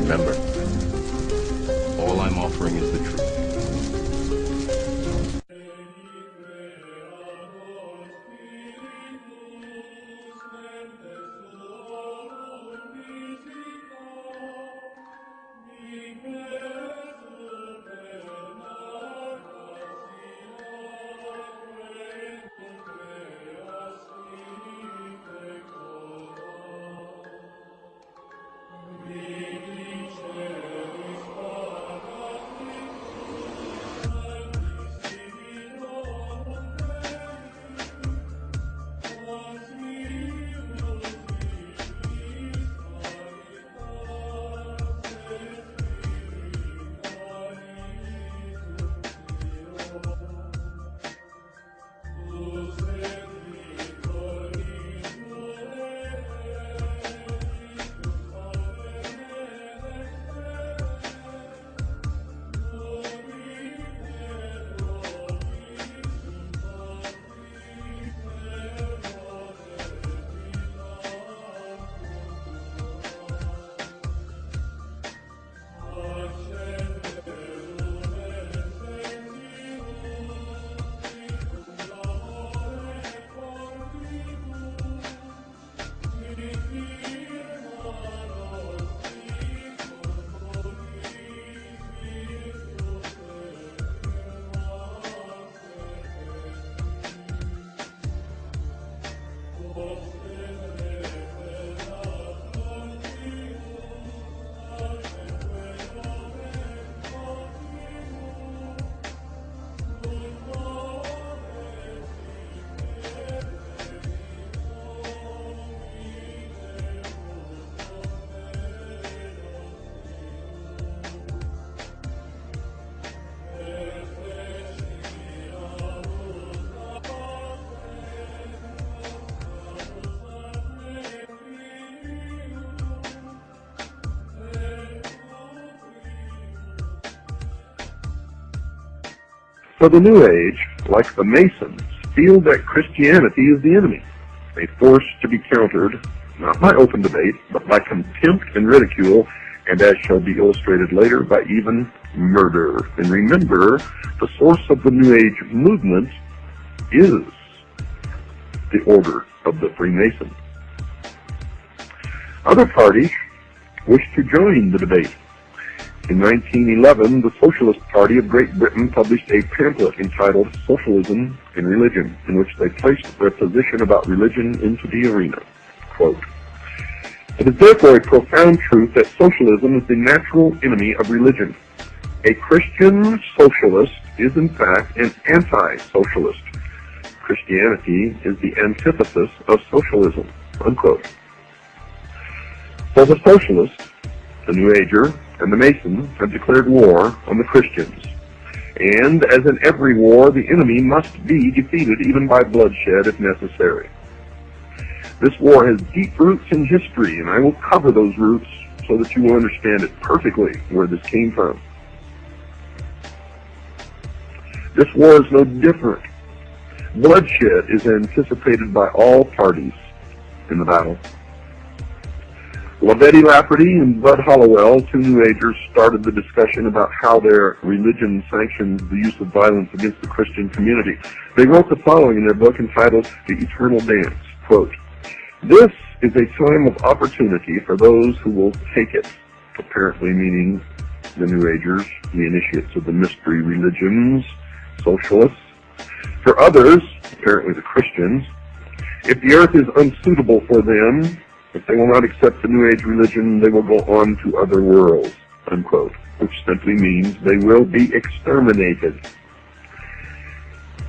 Remember, all I'm offering is the truth. So the New Age, like the Masons, feel that Christianity is the enemy, a force to be countered, not by open debate, but by contempt and ridicule, and as shall be illustrated later, by even murder. And remember, the source of the New Age movement is the order of the Freemasons. Other parties wish to join the debate. In 1911, the Socialist Party of Great Britain published a pamphlet entitled Socialism in Religion, in which they placed their position about religion into the arena. Quote, "It is therefore a profound truth that socialism is the natural enemy of religion. A Christian socialist is in fact an anti-socialist. Christianity is the antithesis of socialism." Unquote. So the socialists, the New Ager, and the Masons have declared war on the Christians. And as in every war, the enemy must be defeated even by bloodshed if necessary. This war has deep roots in history, and I will cover those roots so that you will understand it perfectly where this came from. This war is no different. Bloodshed is anticipated by all parties in the battle. Betty Lafferty and Bud Hollowell, two New Agers, started the discussion about how their religion sanctions the use of violence against the Christian community. They wrote the following in their book entitled The Eternal Dance. Quote, "This is a time of opportunity for those who will take it," apparently meaning the New Agers, the initiates of the mystery religions, socialists. "For others, apparently the Christians, if the earth is unsuitable for them, if they will not accept the New Age religion, they will go on to other worlds," unquote, which simply means they will be exterminated.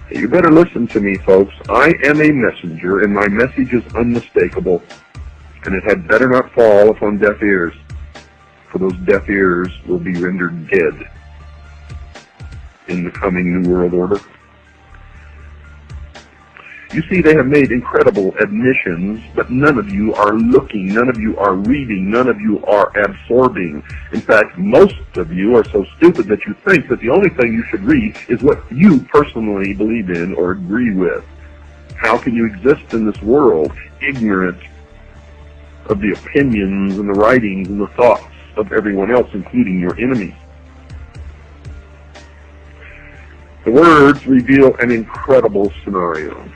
You better listen to me, folks. I am a messenger, and my message is unmistakable, and it had better not fall upon deaf ears, for those deaf ears will be rendered dead in the coming New World Order. You see, they have made incredible admissions, but none of you are looking, none of you are reading, none of you are absorbing. In fact, most of you are so stupid that you think that the only thing you should read is what you personally believe in or agree with. How can you exist in this world ignorant of the opinions and the writings and the thoughts of everyone else, including your enemies. The words reveal an incredible scenario.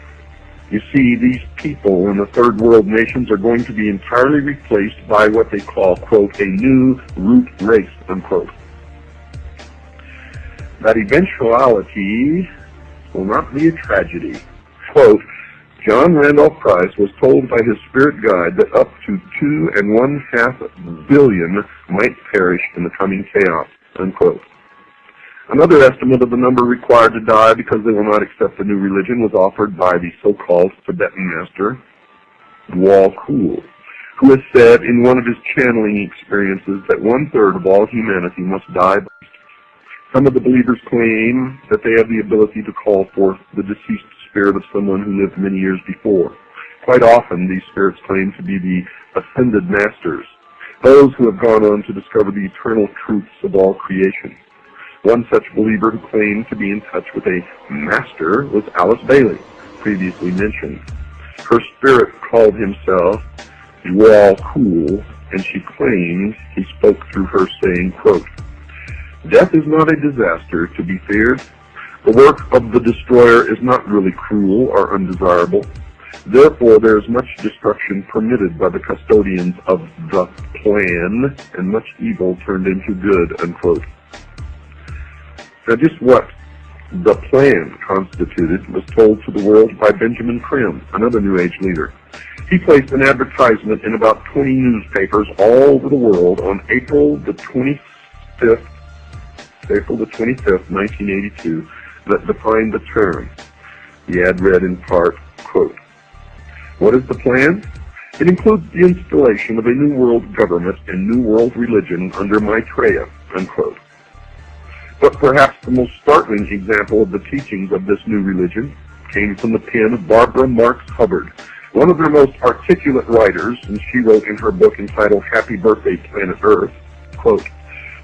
You see, these people in the third world nations are going to be entirely replaced by what they call, quote, a new root race, unquote. That eventuality will not be a tragedy. Quote, John Randolph Price was told by his spirit guide that up to 2.5 billion might perish in the coming chaos, unquote. Another estimate of the number required to die because they will not accept the new religion was offered by the so-called Tibetan master, Wal Kul, who has said in one of his channeling experiences that 1/3 of all humanity must die. Some of the believers claim that they have the ability to call forth the deceased spirit of someone who lived many years before. Quite often, these spirits claim to be the ascended masters, those who have gone on to discover the eternal truths of all creation. One such believer who claimed to be in touch with a master was Alice Bailey, previously mentioned. Her spirit called himself Wal Kul, and she claimed he spoke through her saying, quote, Death is not a disaster to be feared. The work of the destroyer is not really cruel or undesirable. Therefore, there is much destruction permitted by the custodians of the plan, and much evil turned into good, unquote. Now, just what the plan constituted was told to the world by Benjamin Krim, another New Age leader. He placed an advertisement in about 20 newspapers all over the world on April the 25th, 1982, that defined the term. The ad read in part, quote, What is the plan? It includes the installation of a new world government and new world religion under Maitreya, unquote. But perhaps the most startling example of the teachings of this new religion came from the pen of Barbara Marx Hubbard, one of their most articulate writers, and she wrote in her book entitled Happy Birthday, Planet Earth, quote,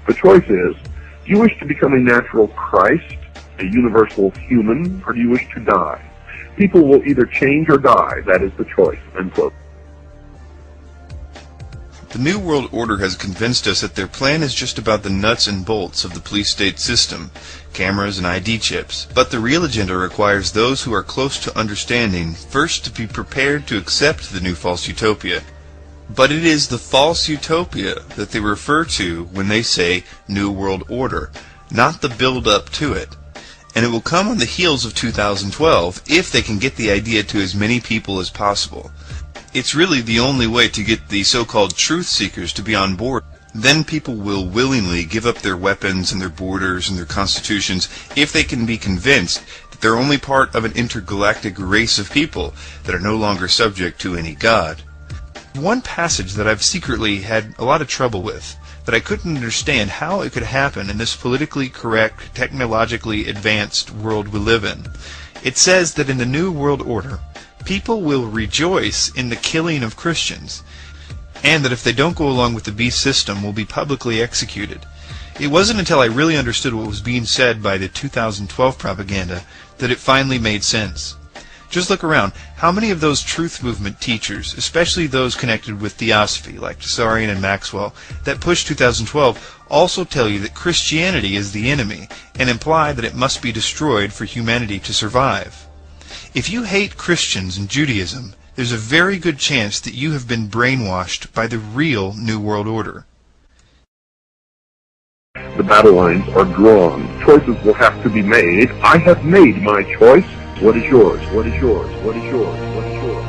The choice is, do you wish to become a natural Christ, a universal human, or do you wish to die? People will either change or die. That is the choice, unquote. The New World Order has convinced us that their plan is just about the nuts and bolts of the police-state system, cameras and ID chips. But the real agenda requires those who are close to understanding first to be prepared to accept the new false utopia. But it is the false utopia that they refer to when they say New World Order, not the build-up to it. And it will come on the heels of 2012 if they can get the idea to as many people as possible. It's really the only way to get the so-called truth seekers to be on board. Then people will willingly give up their weapons and their borders and their constitutions if they can be convinced that they're only part of an intergalactic race of people that are no longer subject to any god. One passage that I've secretly had a lot of trouble with, that I couldn't understand how it could happen in this politically correct, technologically advanced world we live in. It says that in the New World Order, people will rejoice in the killing of Christians, and that if they don't go along with the beast system, will be publicly executed. It wasn't until I really understood what was being said by the 2012 propaganda that it finally made sense. Just look around. How many of those truth movement teachers, especially those connected with theosophy, like Tsarian and Maxwell, that push 2012, also tell you that Christianity is the enemy, and imply that it must be destroyed for humanity to survive? If you hate Christians and Judaism, there's a very good chance that you have been brainwashed by the real New World Order. The battle lines are drawn. Choices will have to be made. I have made my choice. What is yours? What is yours? What is yours? What is yours?